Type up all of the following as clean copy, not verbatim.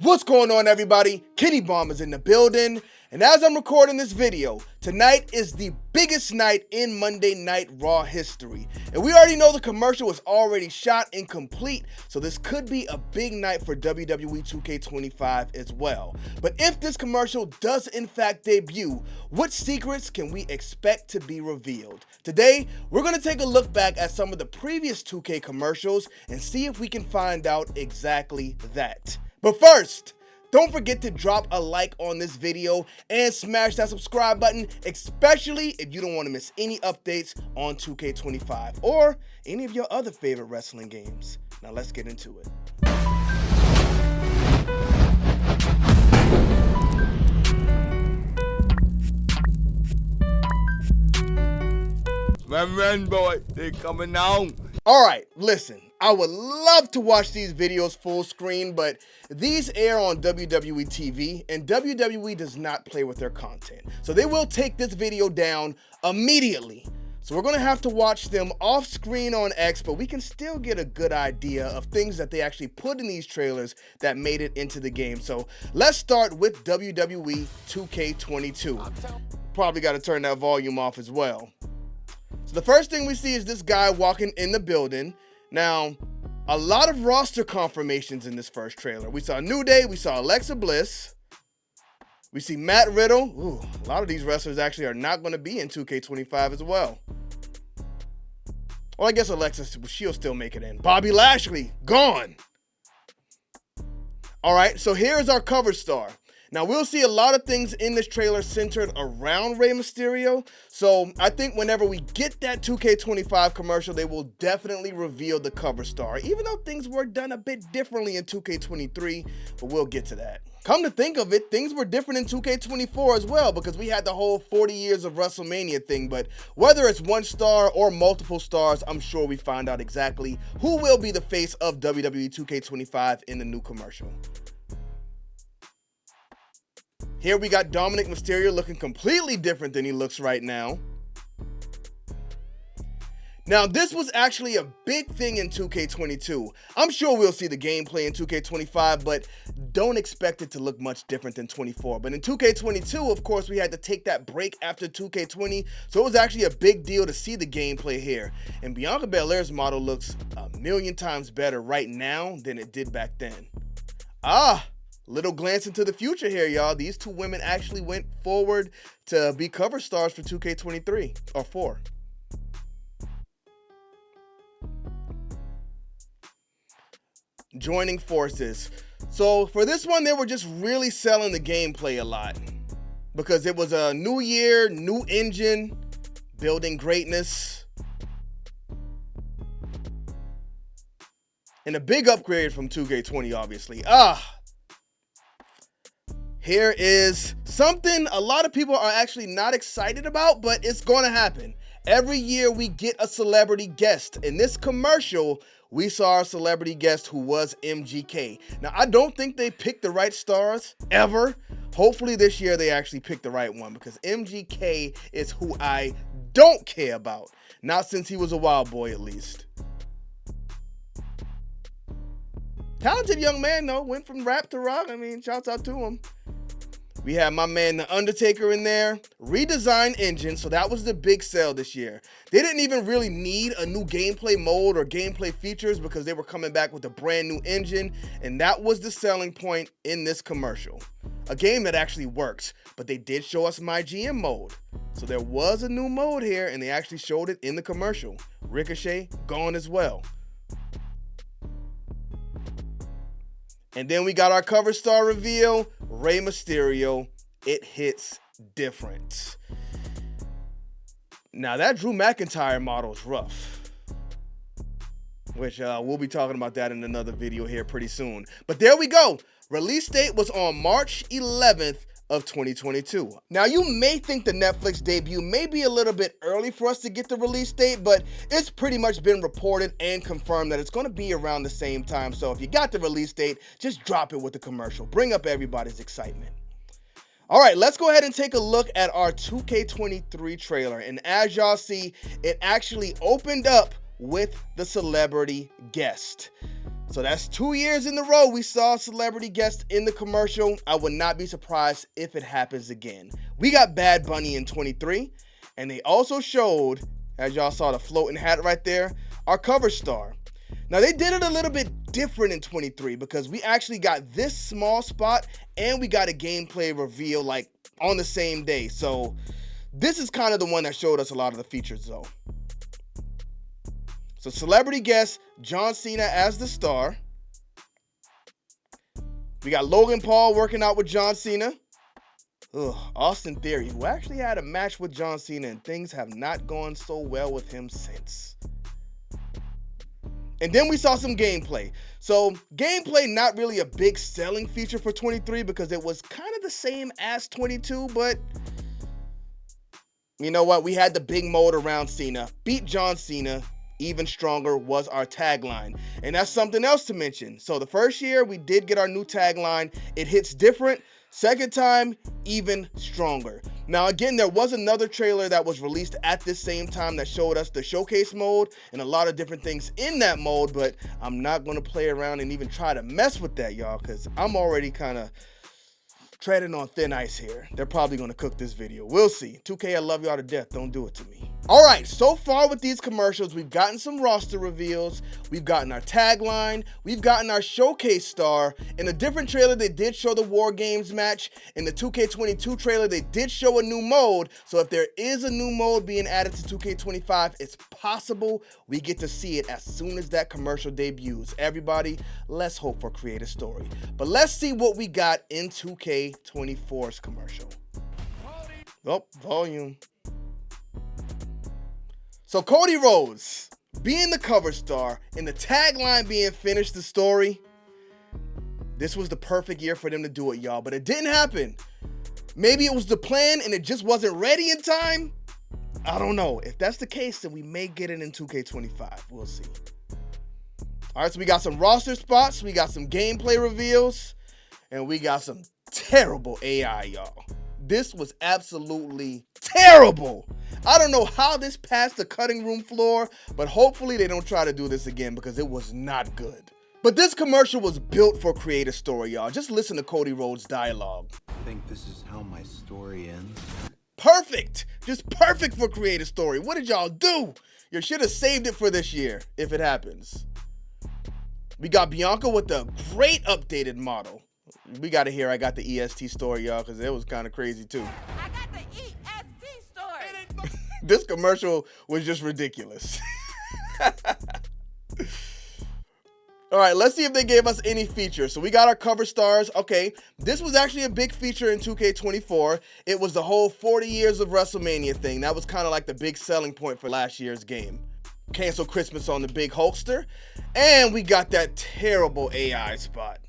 What's going on, everybody? Kennybomb is in the building, and as I'm recording this video, tonight is the biggest night in Monday Night Raw history. And we already know the commercial is already shot and complete, so this could be a big night for WWE 2K25 as well. But if this commercial does in fact debut, what secrets can we expect to be revealed? Today, we're going to take a look back at some of the previous 2K commercials and see if we can find out exactly that. But first, don't forget to drop a like on this video and smash that subscribe button, especially if you don't want to miss any updates on 2K25 or any of your other favorite wrestling games. Now let's get into it. Run, boy, they coming now. All right, listen, I would love to watch these videos full screen, but these air on WWE TV, and WWE does not play with their content. So they will take this video down immediately. So we're gonna have to watch them off screen on X, but we can still get a good idea of things that they actually put in these trailers that made it into the game. So let's start with WWE 2K22. Probably gotta turn that volume off as well. So the first thing we see is this guy walking in the building. Now, a lot of roster confirmations in this first trailer. We saw New Day, we saw Alexa Bliss, we see Matt Riddle. Ooh, a lot of these wrestlers actually are not going to be in 2K25 as well. Well, I guess Alexa, she'll still make it in. Bobby Lashley, gone. All right, so here's our cover star. Now, we'll see a lot of things in this trailer centered around Rey Mysterio. So I think whenever we get that 2K25 commercial, they will definitely reveal the cover star, even though things were done a bit differently in 2K23, but we'll get to that. Come to think of it, things were different in 2K24 as well, because we had the whole 40 years of WrestleMania thing. But whether it's one star or multiple stars, I'm sure we find out exactly who will be the face of WWE 2K25 in the new commercial. Here we got Dominic Mysterio looking completely different than he looks right now. Now, this was actually a big thing in 2K22. I'm sure we'll see the gameplay in 2K25, but don't expect it to look much different than 24. But in 2K22, of course, we had to take that break after 2K20, so it was actually a big deal to see the gameplay here. And Bianca Belair's model looks a million times better right now than it did back then. Little glance into the future here, y'all. These two women actually went forward to be cover stars for 2K23 or 4. Joining forces. So for this one, they were just really selling the gameplay a lot because it was a new year, new engine, building greatness, and a big upgrade from 2K20, obviously. Here is something a lot of people are actually not excited about, but it's going to happen. Every year we get a celebrity guest. In this commercial, we saw a celebrity guest who was MGK. Now, I don't think they picked the right stars ever. Hopefully this year they actually picked the right one, because MGK is who I don't care about. Not since he was a wild boy, at least. Talented young man, though. Went from rap to rock. I mean, shouts out to him. We have my man, The Undertaker, in there. Redesigned engine, so that was the big sell this year. They didn't even really need a new gameplay mode or gameplay features because they were coming back with a brand new engine, and that was the selling point in this commercial. A game that actually works, but they did show us My GM mode. So there was a new mode here, and they actually showed it in the commercial. Ricochet, gone as well. And then we got our cover star reveal, Rey Mysterio. It hits different. Now that Drew McIntyre model is rough, which we'll be talking about that in another video here pretty soon. But there we go. Release date was on March 11th of 2022. Now, you may think the Netflix debut may be a little bit early for us to get the release date, but it's pretty much been reported and confirmed that it's going to be around the same time. So if you got the release date, just drop it with the commercial. Bring up everybody's excitement. All right, let's go ahead and take a look at our 2K23 trailer. And as y'all see, it actually opened up with the celebrity guest. So that's 2 years in a row we saw a celebrity guest in the commercial. I would not be surprised if it happens again. We got Bad Bunny in 23, and they also showed, as y'all saw the floating hat right there, our cover star. Now they did it a little bit different in 23 because we actually got this small spot and we got a gameplay reveal like on the same day. So this is kind of the one that showed us a lot of the features though. So celebrity guest, John Cena as the star. We got Logan Paul working out with John Cena. Austin Theory, who actually had a match with John Cena, and things have not gone so well with him since. And then we saw some gameplay. So gameplay, not really a big selling feature for 23 because it was kind of the same as 22, but you know what? We had the big mode around Cena. Beat John Cena. Even stronger was our tagline. And that's something else to mention. So the first year we did get our new tagline. It hits different. Second time, even stronger. Now again, there was another trailer that was released at this same time that showed us the showcase mode and a lot of different things in that mode, but I'm not going to play around and even try to mess with that, y'all, because I'm already kind of treading on thin ice here. They're probably going to cook this video. We'll see. 2K, I love y'all to death. Don't do it to me. All right, so far with these commercials, we've gotten some roster reveals. We've gotten our tagline. We've gotten our showcase star. In a different trailer, they did show the War Games match. In the 2K22 trailer, they did show a new mode. So if there is a new mode being added to 2K25, it's possible we get to see it as soon as that commercial debuts. Everybody, let's hope for creative story. But let's see what we got in 2K24's commercial. Oh, volume. So Cody Rhodes being the cover star and the tagline being finish the story, this was the perfect year for them to do it, y'all, but it didn't happen. Maybe it was the plan and it just wasn't ready in time. I don't know. If that's the case, then we may get it in 2K25. We'll see. All right, so we got some roster spots, we got some gameplay reveals, and we got some terrible AI, y'all. This was absolutely terrible. I don't know how this passed the cutting room floor, but hopefully they don't try to do this again because it was not good. But this commercial was built for creative story, y'all. Just listen to Cody Rhodes' dialogue. I think this is how my story ends. Perfect. Just perfect for creative story. What did y'all do? You should have saved it for this year if it happens. We got Bianca with the great updated model. We got to hear I got the EST story, y'all, because it was kind of crazy too. I got the EST story. This commercial was just ridiculous. All right, let's see if they gave us any features. So we got our cover stars. Okay, this was actually a big feature in 2K24. It was the whole 40 years of WrestleMania thing. That was kind of like the big selling point for last year's game. Cancel Christmas on the big Hulkster. And we got that terrible AI spot.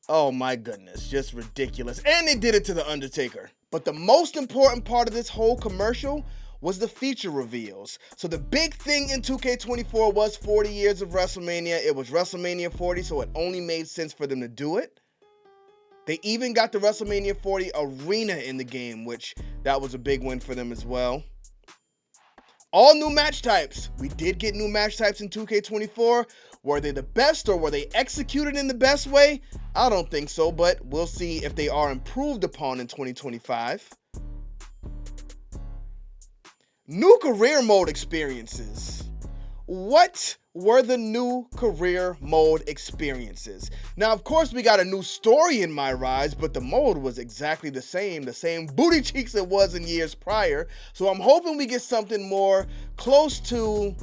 Oh my goodness, just ridiculous. And they did it to The Undertaker. But the most important part of this whole commercial was the feature reveals. So the big thing in 2K24 was 40 years of WrestleMania. It was WrestleMania 40, so it only made sense for them to do it. They even got the WrestleMania 40 arena in the game, which that was a big win for them as well. All new match types. We did get new match types in 2K24. Were they the best or were they executed in the best way? I don't think so, but we'll see if they are improved upon in 2025. New career mode experiences. What were the new career mode experiences? Now, of course, we got a new story in My Rise, but the mode was exactly the same booty cheeks it was in years prior. So I'm hoping we get something more close to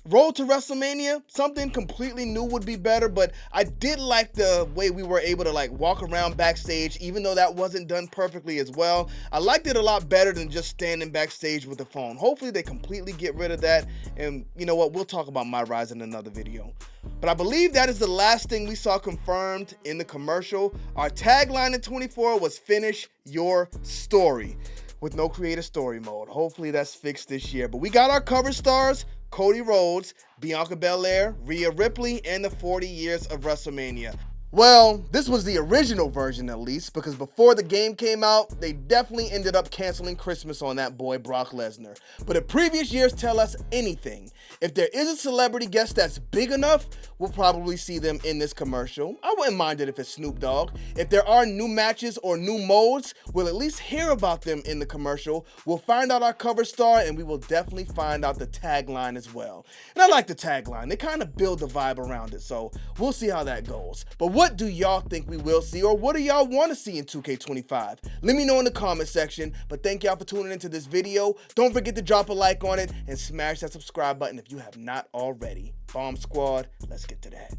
Road to WrestleMania. Something completely new would be better, but I did like the way we were able to like walk around backstage, even though that wasn't done perfectly as well. I liked it a lot better than just standing backstage with the phone. Hopefully they completely get rid of that, and you know what, we'll talk about My Rise in another video. But I believe that is the last thing we saw confirmed in the commercial. Our tagline in 24 was finish your story, with no creative story mode. Hopefully that's fixed this year. But we got our cover stars: Cody Rhodes, Bianca Belair, Rhea Ripley, and the 40 years of WrestleMania. Well, this was the original version at least, because before the game came out, they definitely ended up canceling Christmas on that boy Brock Lesnar. But if previous years tell us anything, if there is a celebrity guest that's big enough, we'll probably see them in this commercial. I wouldn't mind it if it's Snoop Dogg. If there are new matches or new modes, we'll at least hear about them in the commercial. We'll find out our cover star, and we will definitely find out the tagline as well. And I like the tagline. They kind of build the vibe around it, so we'll see how that goes. But what do y'all think we will see, or what do y'all want to see in 2K25? Let me know in the comment section, but thank y'all for tuning into this video. Don't forget to drop a like on it and smash that subscribe button if you have not already. Bomb Squad, let's get to that.